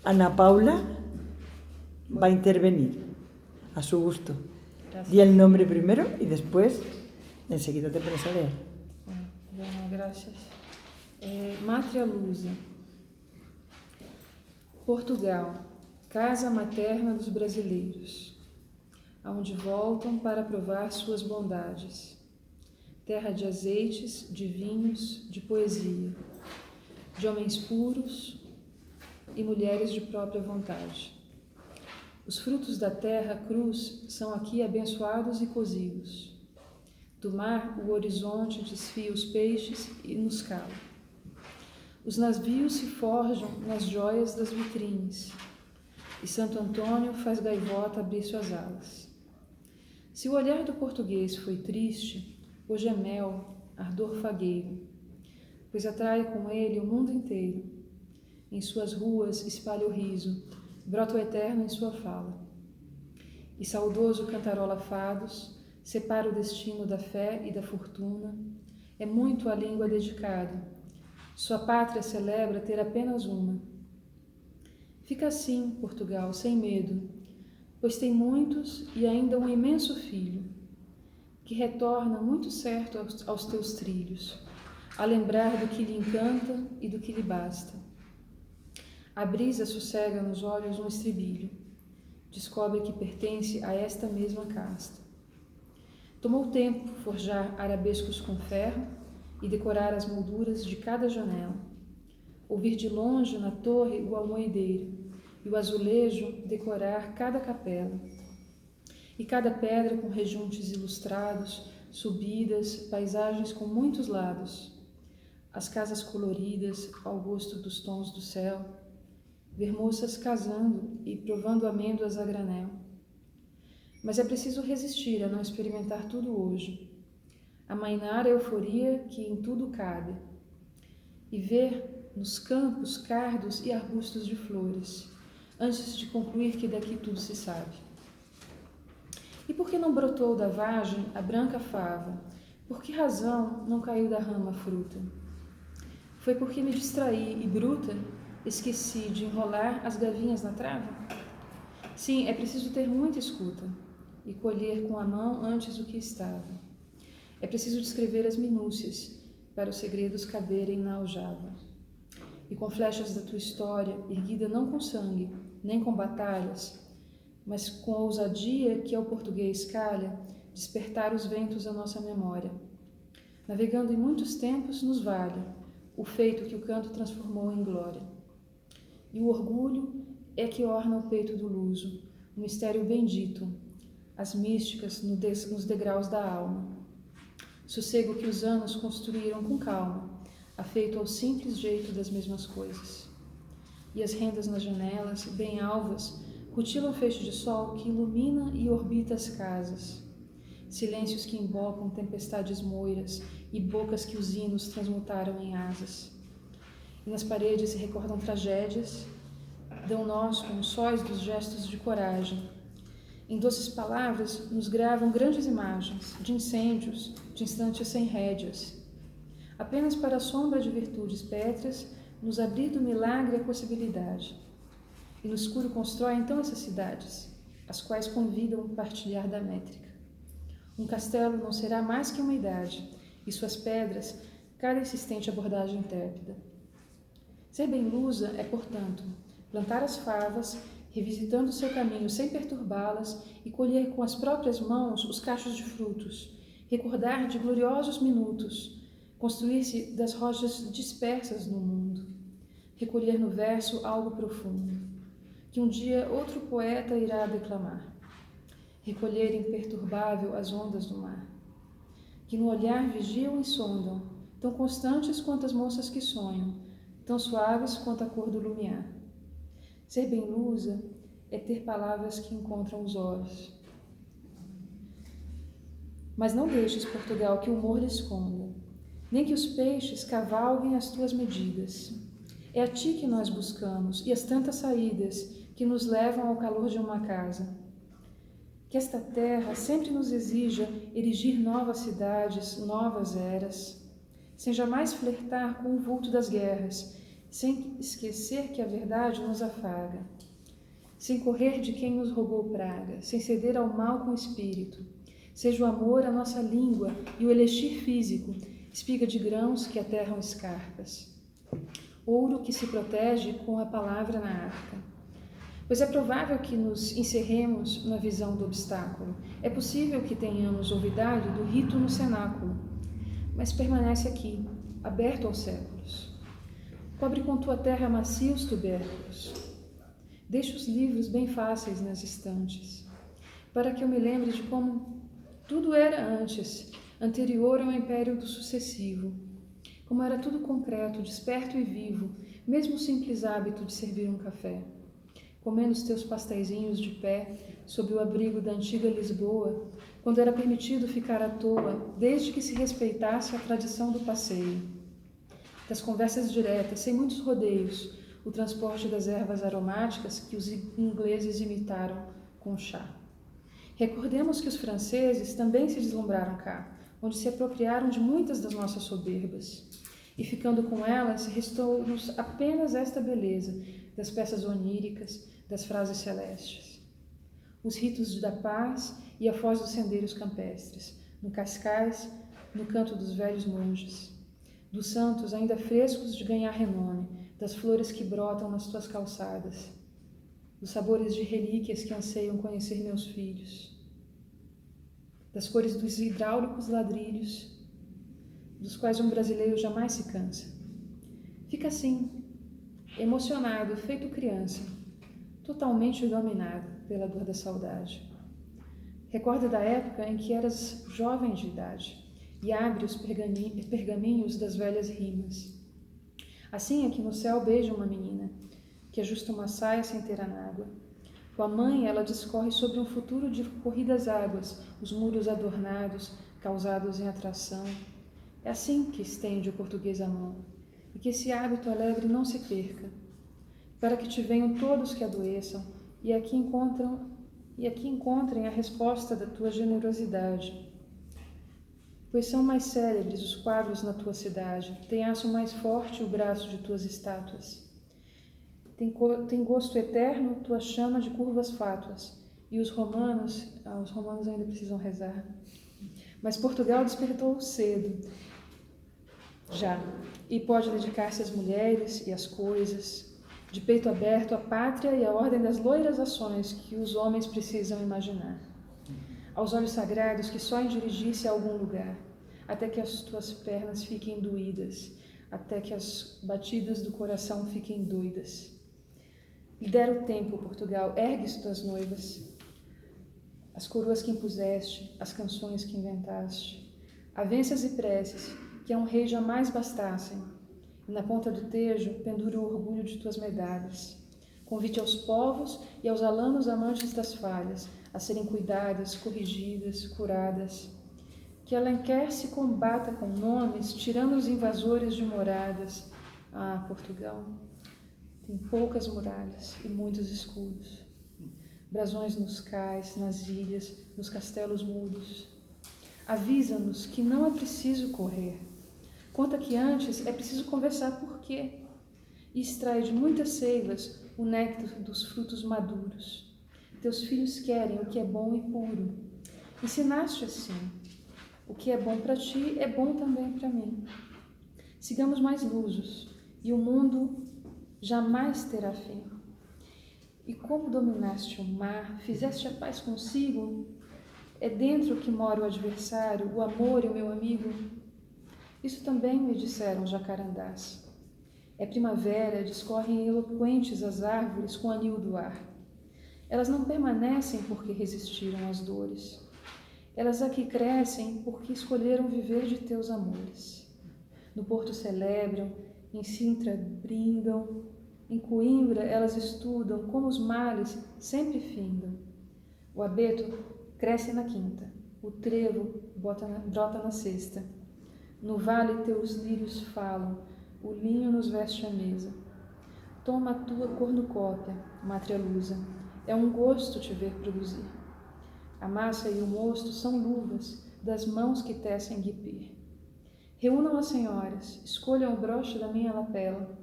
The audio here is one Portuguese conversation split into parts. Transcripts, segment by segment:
Ana Paula va a intervenir a su gusto. Gracias. Di el nombre primero y después enseguida te pones a leer. Bueno, gracias. Mátria Lusa. Portugal, casa materna dos brasileiros, aonde voltam para provar suas bondades. Terra de azeites, de vinhos, de poesia, de homens puros e mulheres de própria vontade. Os frutos da terra cruz são aqui abençoados e cozidos. Do mar, o horizonte desfia os peixes e nos cala. Os navios se forjam nas joias das vitrines, e Santo Antônio faz gaivota abrir suas alas. Se o olhar do português foi triste, hoje é mel, ardor fagueiro, pois atrai com ele o mundo inteiro. Em suas ruas espalha o riso, brota o eterno em sua fala. E saudoso cantarola fados, separa o destino da fé e da fortuna, é muito a língua dedicada, sua pátria celebra ter apenas uma. Fica assim, Portugal, sem medo, pois tem muitos e ainda um imenso filho, que retorna muito certo aos teus trilhos, a lembrar do que lhe encanta e do que lhe basta. A brisa sossega nos olhos um estribilho, descobre que pertence a esta mesma casta. Tomou tempo forjar arabescos com ferro e decorar as molduras de cada janela, ouvir de longe na torre o almoedeiro e o azulejo decorar cada capela, e cada pedra com rejuntes ilustrados, subidas, paisagens com muitos lados, as casas coloridas ao gosto dos tons do céu, ver moças casando e provando amêndoas a granel. Mas é preciso resistir a não experimentar tudo hoje, amainar a euforia que em tudo cabe, e ver nos campos cardos e arbustos de flores, antes de concluir que daqui tudo se sabe. E por que não brotou da vagem a branca fava? Por que razão não caiu da rama a fruta? Foi porque me distraí e, bruta, esqueci de enrolar as gavinhas na trava? Sim, é preciso ter muita escuta e colher com a mão antes o que estava. É preciso descrever as minúcias para os segredos caberem na aljava. E com flechas da tua história, erguida não com sangue, nem com batalhas, mas com a ousadia que ao português calha, despertar os ventos à nossa memória. Navegando em muitos tempos nos vale o feito que o canto transformou em glória. E o orgulho é que orna o peito do luso, um mistério bendito, as místicas nos degraus da alma. Sossego que os anos construíram com calma, afeito ao simples jeito das mesmas coisas. E as rendas nas janelas, bem alvas, rutilam feixe de sol que ilumina e orbita as casas. Silêncios que invocam tempestades moiras e bocas que os hinos transmutaram em asas. E nas paredes se recordam tragédias, dão nós com os sóis dos gestos de coragem. Em doces palavras nos gravam grandes imagens de incêndios, de instantes sem rédeas. Apenas para a sombra de virtudes pétreas nos abrir do milagre a possibilidade. E no escuro constrói então essas cidades, as quais convidam a partilhar da métrica. Um castelo não será mais que uma idade, e suas pedras, cada insistente abordagem tépida. Ser bem lusa é, portanto, plantar as favas, revisitando seu caminho sem perturbá-las e colher com as próprias mãos os cachos de frutos, recordar de gloriosos minutos, construir-se das rochas dispersas no mundo, recolher no verso algo profundo, que um dia outro poeta irá declamar, recolher imperturbável as ondas do mar, que no olhar vigiam e sondam, tão constantes quanto as moças que sonham, tão suaves quanto a cor do lumiar. Ser bem lusa é ter palavras que encontram os olhos. Mas não deixes, Portugal, que o humor lhe esconda, nem que os peixes cavalguem as tuas medidas. É a ti que nós buscamos e as tantas saídas que nos levam ao calor de uma casa. Que esta terra sempre nos exija erigir novas cidades, novas eras, sem jamais flertar com o vulto das guerras, sem esquecer que a verdade nos afaga, sem correr de quem nos roubou praga, sem ceder ao mal com espírito. Seja o amor a nossa língua e o elixir físico, espiga de grãos que aterram escarpas, ouro que se protege com a palavra na arca. Pois é provável que nos encerremos na visão do obstáculo, é possível que tenhamos olvidado do rito no cenáculo, mas permanece aqui, aberto aos séculos. Cobre com tua terra macios tubérculos. Deixa os livros bem fáceis nas estantes, para que eu me lembre de como tudo era antes, anterior ao império do sucessivo. Como era tudo concreto, desperto e vivo, mesmo o simples hábito de servir um café. Comendo os teus pasteizinhos de pé, sob o abrigo da antiga Lisboa, quando era permitido ficar à toa, desde que se respeitasse a tradição do passeio. Das conversas diretas, sem muitos rodeios, o transporte das ervas aromáticas que os ingleses imitaram com chá. Recordemos que os franceses também se deslumbraram cá, onde se apropriaram de muitas das nossas soberbas. E ficando com elas, restou-nos apenas esta beleza das peças oníricas, das frases celestes. Os ritos da paz e a foz dos sendeiros campestres, no Cascais, no canto dos velhos monges, dos santos ainda frescos de ganhar renome, das flores que brotam nas tuas calçadas, dos sabores de relíquias que anseiam conhecer meus filhos, das cores dos hidráulicos ladrilhos, dos quais um brasileiro jamais se cansa. Fica assim, emocionado, feito criança, totalmente dominado pela dor da saudade. Recorda da época em que eras jovem de idade e abre os pergaminhos das velhas rimas. Assim é que no céu beija uma menina, que ajusta uma saia sem ter anágua. Com a mãe, ela discorre sobre um futuro de corridas águas, os muros adornados, causados em atração. É assim que estende o português a mão, e que esse hábito alegre não se perca, para que te venham todos que adoeçam, e aqui encontrem a resposta da tua generosidade. Pois são mais célebres os quadros na tua cidade, tem aço mais forte o braço de tuas estátuas. Tem gosto eterno tua chama de curvas fátuas, e os romanos ainda precisam rezar. Mas Portugal despertou cedo, já, e pode dedicar-se às mulheres e às coisas, de peito aberto à pátria e à ordem das loiras ações que os homens precisam imaginar. Aos olhos sagrados que só em dirigir-se a algum lugar, até que as tuas pernas fiquem doídas, até que as batidas do coração fiquem doidas. Lidera o tempo, Portugal, ergue-se tuas noivas, as coroas que impuseste, as canções que inventaste, avenças e preces que a um rei jamais bastassem, e na ponta do tejo pendura o orgulho de tuas medalhas. Convite aos povos e aos alanos amantes das falhas a serem cuidadas, corrigidas, curadas. Que Alenquer se combata com nomes, tirando os invasores de moradas. Ah, Portugal, tem poucas muralhas e muitos escudos. Brasões nos cais, nas ilhas, nos castelos mudos. Avisa-nos que não é preciso correr. Conta que antes é preciso conversar por quê. E extrai de muitas seivas o néctar dos frutos maduros. Teus filhos querem o que é bom e puro. Ensinaste assim. O que é bom para ti é bom também para mim. Sigamos mais lusos, e o mundo jamais terá fim. E como dominaste o mar, fizeste a paz consigo, é dentro que mora o adversário, o amor e o meu amigo. Isso também me disseram os jacarandás. É primavera, discorrem eloquentes as árvores com anil do ar. Elas não permanecem porque resistiram às dores. Elas aqui crescem porque escolheram viver de teus amores. No Porto celebram, em Sintra brindam, em Coimbra elas estudam como os males sempre findam. O abeto cresce na quinta, o trevo brota na sexta. No vale teus lírios falam, o linho nos veste a mesa. Toma a tua cornucópia, mátria lusa, é um gosto te ver produzir. A massa e o mosto são luvas das mãos que tecem guipir. Reúnam as senhoras, escolham o broche da minha lapela.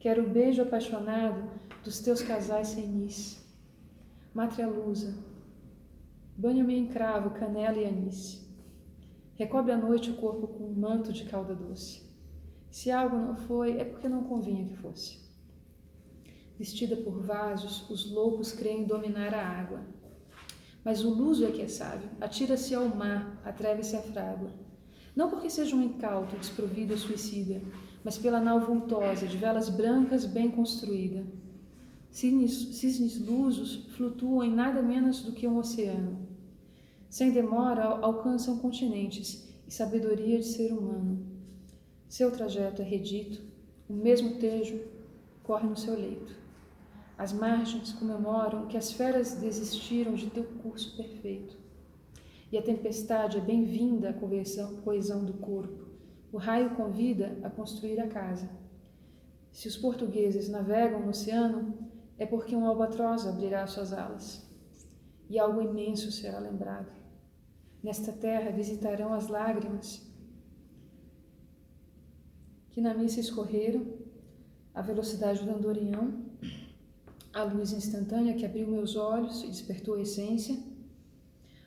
Quero o beijo apaixonado dos teus casais senis. Mátria lusa, banho-me em cravo, canela e anis. Recobre à noite o corpo com um manto de calda doce. Se algo não foi, é porque não convinha que fosse. Vestida por vasos, os loucos creem dominar a água. Mas o luso é que é sábio, atira-se ao mar, atreve-se à frágua. Não porque seja um incauto, desprovido ou suicida, mas pela nau vultosa, de velas brancas bem construída. Cisnes lusos flutuam em nada menos do que um oceano. Sem demora alcançam continentes e sabedoria de ser humano. Seu trajeto é redito, o mesmo tejo corre no seu leito. As margens comemoram que as feras desistiram de teu curso perfeito. E a tempestade é bem-vinda à coesão do corpo. O raio convida a construir a casa. Se os portugueses navegam no oceano, é porque um albatroz abrirá suas alas. E algo imenso será lembrado. Nesta terra visitarão as lágrimas que na missa escorreram, a velocidade do andorião, a luz instantânea que abriu meus olhos e despertou a essência,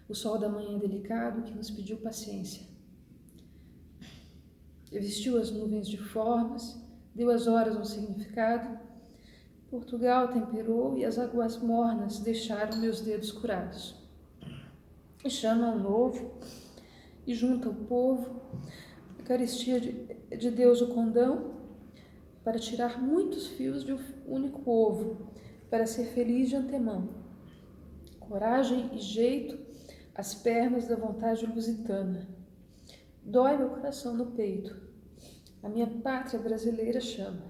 o sol da manhã delicado que nos pediu paciência. Vestiu as nuvens de formas, deu às horas um significado. Portugal temperou e as águas mornas deixaram meus dedos curados. E chama ao novo e junta o povo, a carestia de Deus o condão, para tirar muitos fios de um único ovo, para ser feliz de antemão. Coragem e jeito, as pernas da vontade lusitana. Dói meu coração no peito. A minha pátria brasileira chama.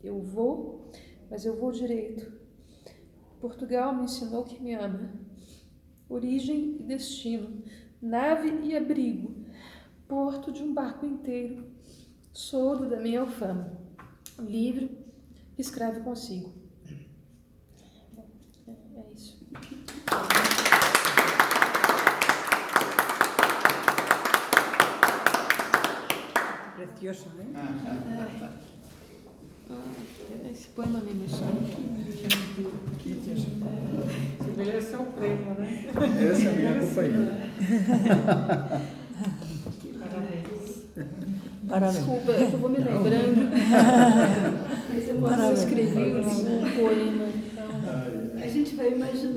Eu vou, mas eu vou direito. Portugal me ensinou que me ama. Origem e destino, nave e abrigo, porto de um barco inteiro, soldo da minha alfama. Livro, escreve consigo. É isso. Precioso, né? Esse poema me emocionou. Você mereceu o prêmio, né? Essa é a minha companhia. Parabéns. Desculpa, é que eu vou me lembrando. Mas eu escrevi um poema. Então... A gente vai imaginando.